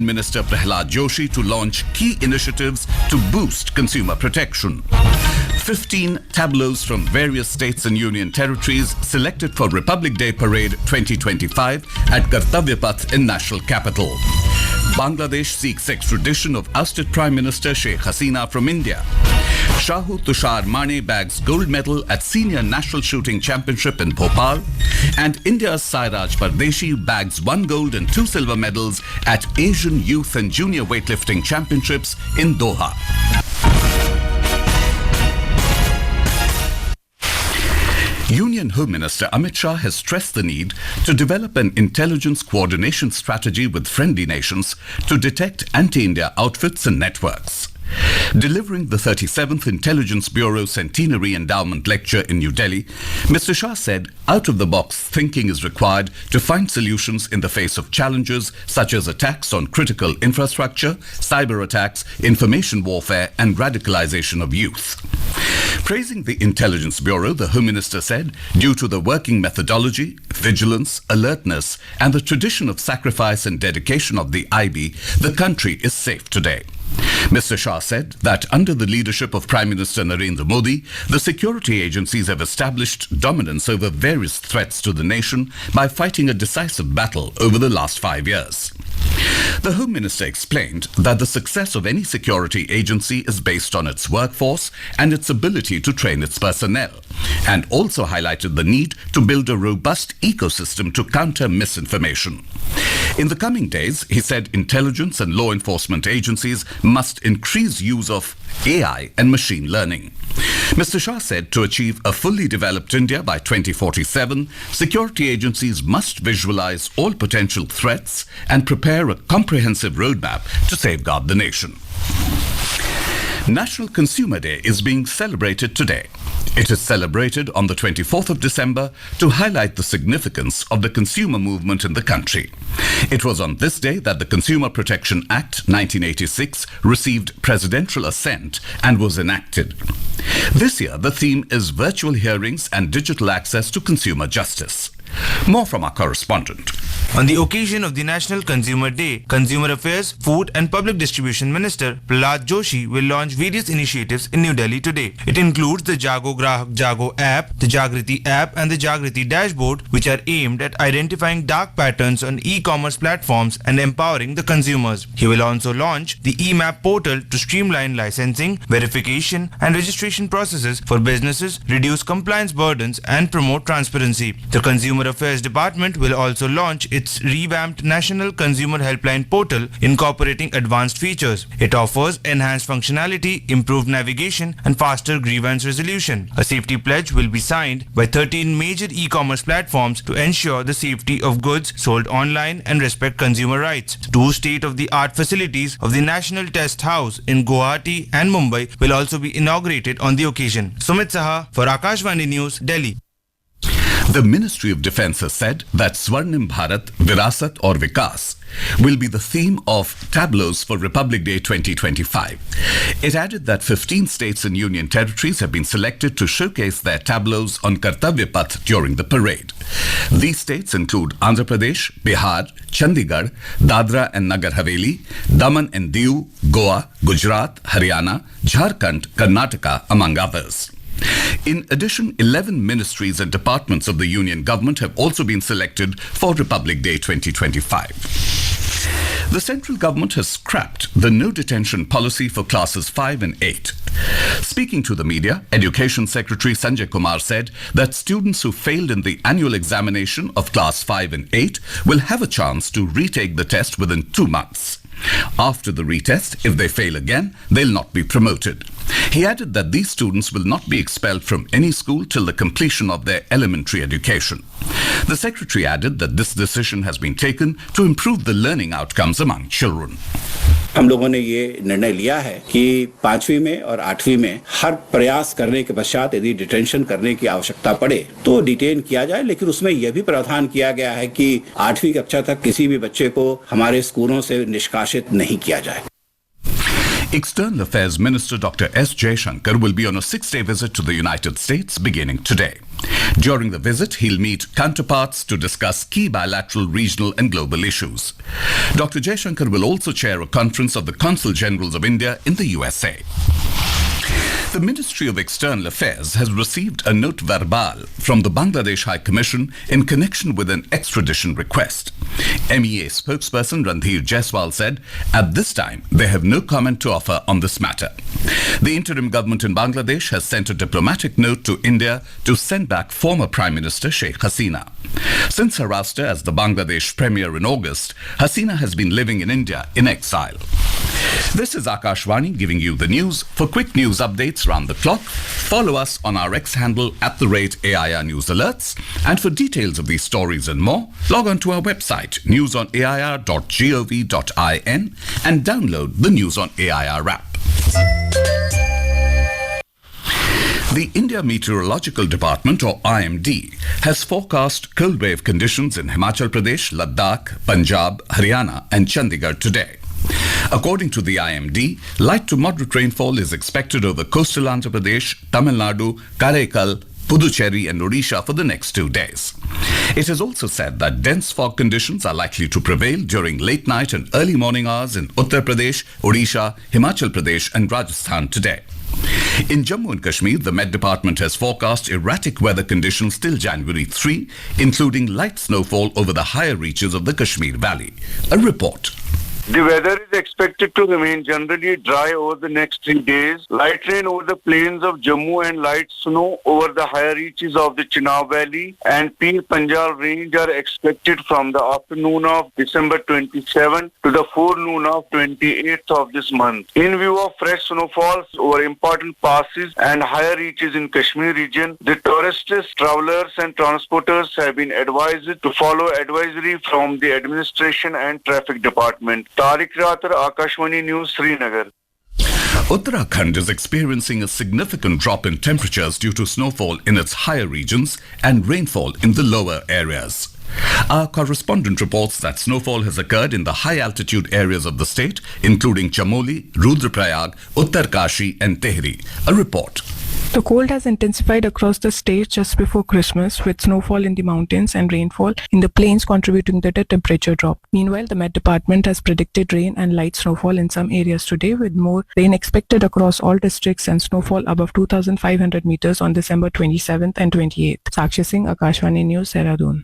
Minister Prahlad Joshi to launch key initiatives to boost consumer protection. 15 tableaus from various states and union territories selected for Republic Day Parade 2025 at Kartavya Path in national capital. Bangladesh seeks extradition of ousted Prime Minister Sheikh Hasina from India. Shahu Tushar Mane bags gold medal at Senior National Shooting Championship in Bhopal. And India's Sairaj Pardeshi bags 1 gold and 2 silver medals at Asian Youth and Junior Weightlifting Championships in Doha. Union Home Minister Amit Shah has stressed the need to develop an intelligence coordination strategy with friendly nations to detect anti-India outfits and networks. Delivering the 37th Intelligence Bureau Centenary Endowment Lecture in New Delhi, Mr. Shah said out-of-the-box thinking is required to find solutions in the face of challenges such as attacks on critical infrastructure, cyber attacks, information warfare and radicalization of youth. Praising the Intelligence Bureau, the Home Minister said, due to the working methodology, vigilance, alertness and the tradition of sacrifice and dedication of the IB, the country is safe today. Mr. Shah said that under the leadership of Prime Minister Narendra Modi, the security agencies have established dominance over various threats to the nation by fighting a decisive battle over the last 5 years. The Home Minister explained that the success of any security agency is based on its workforce and its ability to train its personnel, and also highlighted the need to build a robust ecosystem to counter misinformation. In the coming days, he said intelligence and law enforcement agencies must increase use of AI and machine learning. Mr. Shah said to achieve a fully developed India by 2047, security agencies must visualize all potential threats and prepare a comprehensive roadmap to safeguard the nation. National Consumer Day is being celebrated today. It is celebrated on the 24th of December to highlight the significance of the consumer movement in the country. It was on this day that the Consumer Protection Act 1986 received presidential assent and was enacted. This year, the theme is virtual hearings and digital access to consumer justice. More from our correspondent. On the occasion of the National Consumer Day, Consumer Affairs, Food and Public Distribution Minister Prahlad Joshi will launch various initiatives in New Delhi today. It includes the Jago Grahak Jago app, the Jagriti app and the Jagriti dashboard, which are aimed at identifying dark patterns on e-commerce platforms and empowering the consumers. He will also launch the eMap portal to streamline licensing, verification and registration processes for businesses, reduce compliance burdens and promote transparency. The Consumer Affairs Department will also launch its revamped National Consumer Helpline portal incorporating advanced features. It offers enhanced functionality, improved navigation and faster grievance resolution. A safety pledge will be signed by 13 major e-commerce platforms to ensure the safety of goods sold online and respect consumer rights. 2 state-of-the-art facilities of the National Test House in Guwahati and Mumbai will also be inaugurated on the occasion. Sumit Saha for Akashvani News, Delhi. The Ministry of Defence has said that Swarnim Bharat, Virasat or Vikas will be the theme of tableaus for Republic Day 2025. It added that 15 states and union territories have been selected to showcase their tableaus on Kartavya Path during the parade. These states include Andhra Pradesh, Bihar, Chandigarh, Dadra and Nagar Haveli, Daman and Diu, Goa, Gujarat, Haryana, Jharkhand, Karnataka, among others. In addition, 11 ministries and departments of the Union government have also been selected for Republic Day 2025. The central government has scrapped the no detention policy for classes 5 and 8. Speaking to the media, Education Secretary Sanjay Kumar said that students who failed in the annual examination of class 5 and 8 will have a chance to retake the test within 2 months. After the retest, if they fail again, they'll not be promoted. He added that these students will not be expelled from any school till the completion of their elementary education. The secretary added that this decision has been taken to improve the learning outcomes among children. हम लोगों ने ये निर्णय लिया है कि 5वीं में और 8वीं में हर प्रयास करने के पश्चात यदि डिटेंशन करने की आवश्यकता पड़े तो डिटेन किया जाए, लेकिन उसमें यह भी प्रावधान किया गया है कि 8वीं कक्षा तक किसी भी बच्चे को हमारे स्कूलों से निष्कासित नहीं किया जाए. External Affairs Minister Dr. S. Jaishankar will be on a 6-day visit to the United States beginning today. During the visit, he'll meet counterparts to discuss key bilateral, regional and global issues. Dr. Jaishankar will also chair a conference of the Consul Generals of India in the USA. The Ministry of External Affairs has received a note verbal from the Bangladesh High Commission in connection with an extradition request. MEA spokesperson Randhir Jaiswal said, at this time, they have no comment to offer on this matter. The interim government in Bangladesh has sent a diplomatic note to India to send back former Prime Minister Sheikh Hasina. Since her ouster as the Bangladesh Premier in August, Hasina has been living in India in exile. This is Akashvani giving you the news. For quick news updates round the clock, follow us on our X handle @AIR News Alerts. And for details of these stories and more, log on to our website newsonair.gov.in and download the News on AIR app. The India Meteorological Department, or IMD, has forecast cold wave conditions in Himachal Pradesh, Ladakh, Punjab, Haryana and Chandigarh today. According to the IMD, light to moderate rainfall is expected over coastal Andhra Pradesh, Tamil Nadu, Karaikal, Puducherry and Odisha for the next 2 days. It has also said that dense fog conditions are likely to prevail during late night and early morning hours in Uttar Pradesh, Odisha, Himachal Pradesh and Rajasthan today. In Jammu and Kashmir, the Met Department has forecast erratic weather conditions till January 3, including light snowfall over the higher reaches of the Kashmir Valley. A report. The weather is expected to remain generally dry over the next 3 days. Light rain over the plains of Jammu and light snow over the higher reaches of the Chenab Valley and Pir Panjal range are expected from the afternoon of December 27 to the forenoon of 28th of this month. In view of fresh snowfalls over important passes and higher reaches in Kashmir region, the tourists, travelers and transporters have been advised to follow advisory from the administration and traffic department. Tariq Rathar, Akashvani News, Srinagar. Uttarakhand is experiencing a significant drop in temperatures due to snowfall in its higher regions and rainfall in the lower areas. Our correspondent reports that snowfall has occurred in the high-altitude areas of the state, including Chamoli, Rudraprayag, Uttarkashi and Tehri. A report. The cold has intensified across the state just before Christmas, with snowfall in the mountains and rainfall in the plains contributing to the temperature drop. Meanwhile, the Met Department has predicted rain and light snowfall in some areas today, with more rain expected across all districts and snowfall above 2,500 meters on December 27th and 28th. Sakshi Singh, Akashvani News, Dehradun.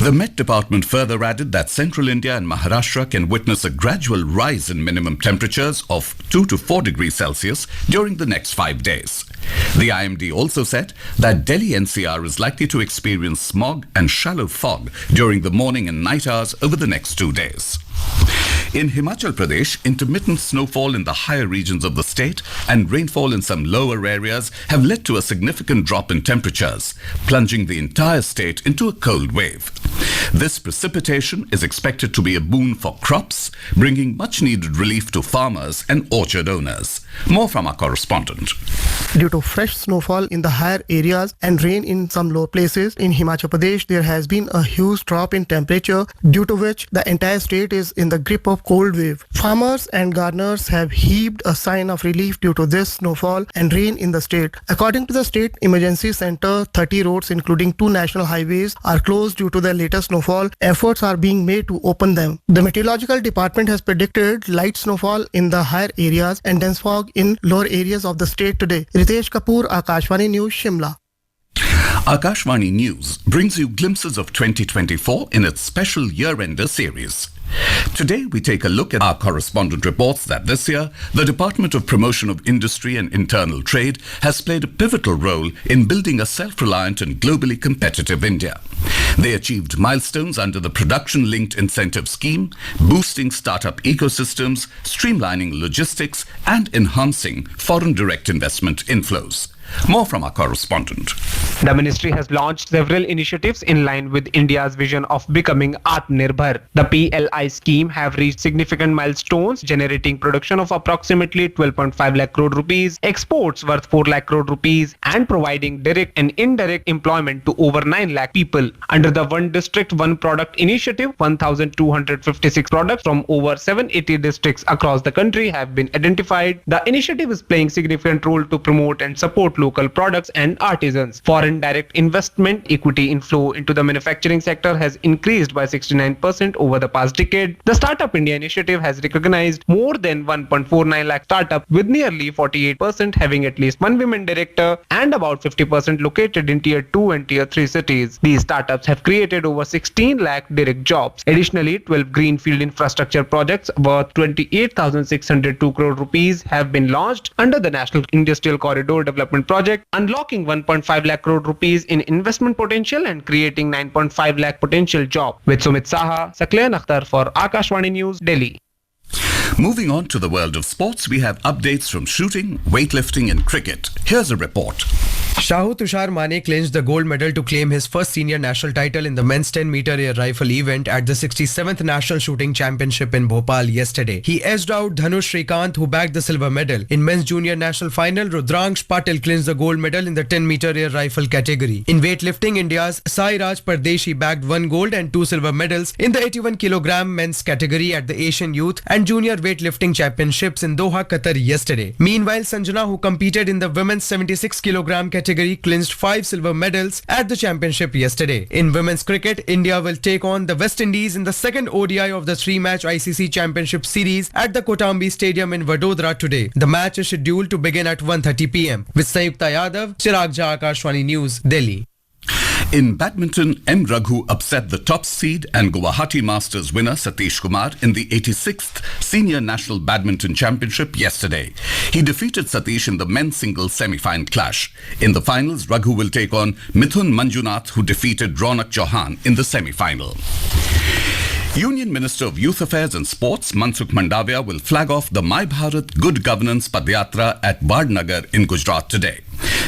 The Met Department further added that central India and Maharashtra can witness a gradual rise in minimum temperatures of 2 to 4 degrees Celsius during the next 5 days. The IMD also said that Delhi NCR is likely to experience smog and shallow fog during the morning and night hours over the next 2 days. In Himachal Pradesh, intermittent snowfall in the higher regions of the state and rainfall in some lower areas have led to a significant drop in temperatures, plunging the entire state into a cold wave. This precipitation is expected to be a boon for crops, bringing much-needed relief to farmers and orchard owners. More from our correspondent. Due to fresh snowfall in the higher areas and rain in some low places in Himachal Pradesh, there has been a huge drop in temperature, due to which the entire state is in the grip of cold wave. Farmers and gardeners have heaved a sign of relief due to this snowfall and rain in the state. According to the State Emergency Center, 30 roads including 2 national highways are closed due to the latest snowfall. Efforts are being made to open them. The Meteorological Department has predicted light snowfall in the higher areas and dense fog in lower areas of the state today. Ritesh Kapoor, Akashvani News, Shimla. Akashvani News brings you glimpses of 2024 in its special year-ender series. Today, we take a look at our correspondent reports that this year, the Department of Promotion of Industry and Internal Trade has played a pivotal role in building a self-reliant and globally competitive India. They achieved milestones under the Production-Linked Incentive Scheme, boosting startup ecosystems, streamlining logistics, and enhancing foreign direct investment inflows. More from our correspondent. The ministry has launched several initiatives in line with India's vision of becoming Atmanirbhar. The PLI scheme have reached significant milestones, generating production of approximately 12.5 lakh crore rupees, exports worth 4 lakh crore rupees, and providing direct and indirect employment to over 9 lakh people. Under the One District, One Product initiative, 1,256 products from over 780 districts across the country have been identified. The initiative is playing significant role to promote and support support local products and artisans. Foreign direct investment equity inflow into the manufacturing sector has increased by 69% over the past decade. The Startup India initiative has recognized more than 1.49 lakh startups, with nearly 48% having at least one women director and about 50% located in Tier 2 and Tier 3 cities. These startups have created over 16 lakh direct jobs. Additionally, 12 greenfield infrastructure projects worth 28,602 crore rupees have been launched under the National Industrial Corridor Development Project, unlocking 1.5 lakh crore rupees in investment potential and creating 9.5 lakh potential jobs. With Sumit Saha, Sakleen Akhtar for Akashvani News, Delhi. Moving on to the world of sports, we have updates from shooting, weightlifting and cricket. Here's a report. Shahu Tushar Mane clinched the gold medal to claim his first senior national title in the men's 10-meter air rifle event at the 67th National Shooting Championship in Bhopal yesterday. He edged out Dhanush Shrikant, who bagged the silver medal. In men's junior national final, Rudraksh Patil clinched the gold medal in the 10-meter air rifle category. In weightlifting, India's Sai Raj Pardeshi bagged 1 gold and 2 silver medals in the 81 kg men's category at the Asian Youth and Junior Weightlifting Championships in Doha, Qatar yesterday. Meanwhile, Sanjana, who competed in the women's 76 kg category, clinched 5 silver medals at the championship yesterday. In women's cricket, India will take on the West Indies in the second ODI of the 3-match ICC Championship Series at the Kotambi Stadium in Vadodara today. The match is scheduled to begin at 1:30 p.m. With Sayukta Yadav, Chirag Jha, Akashvani News, Delhi. In badminton, M. Raghu upset the top seed and Guwahati Masters winner Satish Kumar in the 86th Senior National Badminton Championship yesterday. He defeated Satish in the men's singles semi-final clash. In the finals, Raghu will take on Mithun Manjunath, who defeated Ronak Chauhan in the semi-final. Union Minister of Youth Affairs and Sports Mansukh Mandavia will flag off the My Bharat Good Governance Padyatra at Vadnagar in Gujarat today.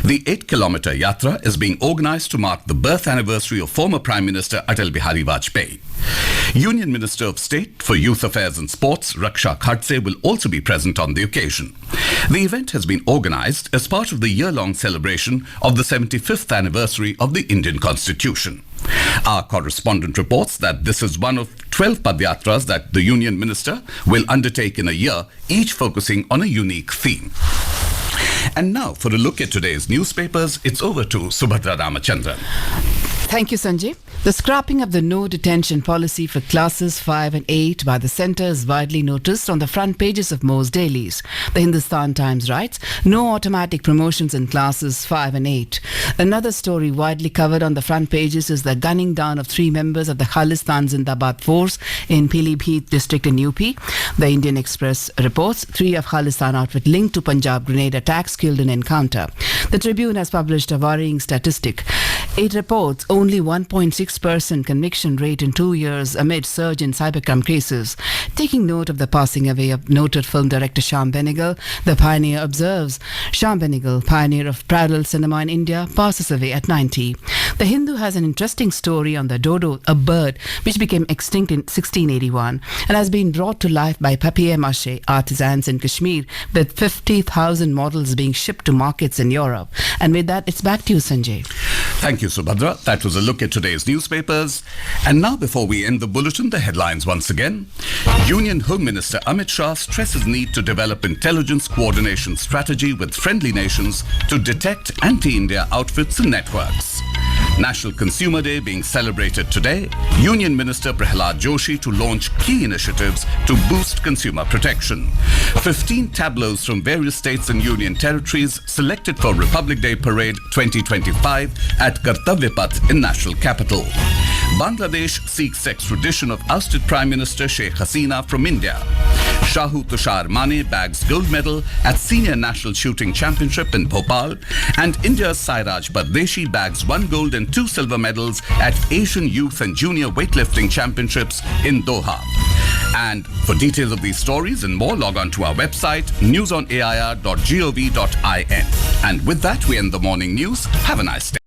The 8-kilometer yatra is being organized to mark the birth anniversary of former Prime Minister Atal Bihari Vajpayee. Union Minister of State for Youth Affairs and Sports Raksha Khadse will also be present on the occasion. The event has been organized as part of the year-long celebration of the 75th anniversary of the Indian Constitution. Our correspondent reports that this is one of 12 padyatras that the Union Minister will undertake in a year, each focusing on a unique theme. And now, for a look at today's newspapers, it's over to Subhadra Ramachandran. Thank you, Sanjay. The scrapping of the no detention policy for classes 5 and 8 by the centre is widely noticed on the front pages of most dailies. The Hindustan Times writes, no automatic promotions in classes 5 and 8. Another story widely covered on the front pages is the gunning down of 3 members of the Khalistan Zindabad force in Pilibhit district in UP. The Indian Express reports 3 of Khalistan outfit linked to Punjab grenade attacks killed in encounter. The Tribune has published a worrying statistic. It reports only 1.6% conviction rate in 2 years amid surge in cybercrime cases. Taking note of the passing away of noted film director Shyam Benegal, the Pioneer observes, Shyam Benegal, pioneer of parallel cinema in India, passes away at 90. The Hindu has an interesting story on the dodo, a bird which became extinct in 1681 and has been brought to life by papier-mâché artisans in Kashmir, with 50,000 models being shipped to markets in Europe. And with that, it's back to you, Sanjay. Thank you, Subhadra. That was a look at today's newspapers. And now, before we end the bulletin, the headlines once again. Union Home Minister Amit Shah stresses need to develop intelligence coordination strategy with friendly nations to detect anti-India outfits and networks. National Consumer Day being celebrated today. Union Minister Prahlad Joshi to launch key initiatives to boost consumer protection. 15 tableaus from various states and union territories selected for Republic Day Parade 2025 at Kartavya Path in National Capital. Bangladesh seeks extradition of ousted Prime Minister Sheikh Hasina from India. Shahu Tushar Mane bags gold medal at Senior National Shooting Championship in Bhopal, and India's Sairaj Pardeshi bags 1 gold and 2 silver medals at Asian Youth and Junior Weightlifting Championships in Doha. And for details of these stories and more, log on to our website, newsonair.gov.in. And with that, we end the morning news. Have a nice day.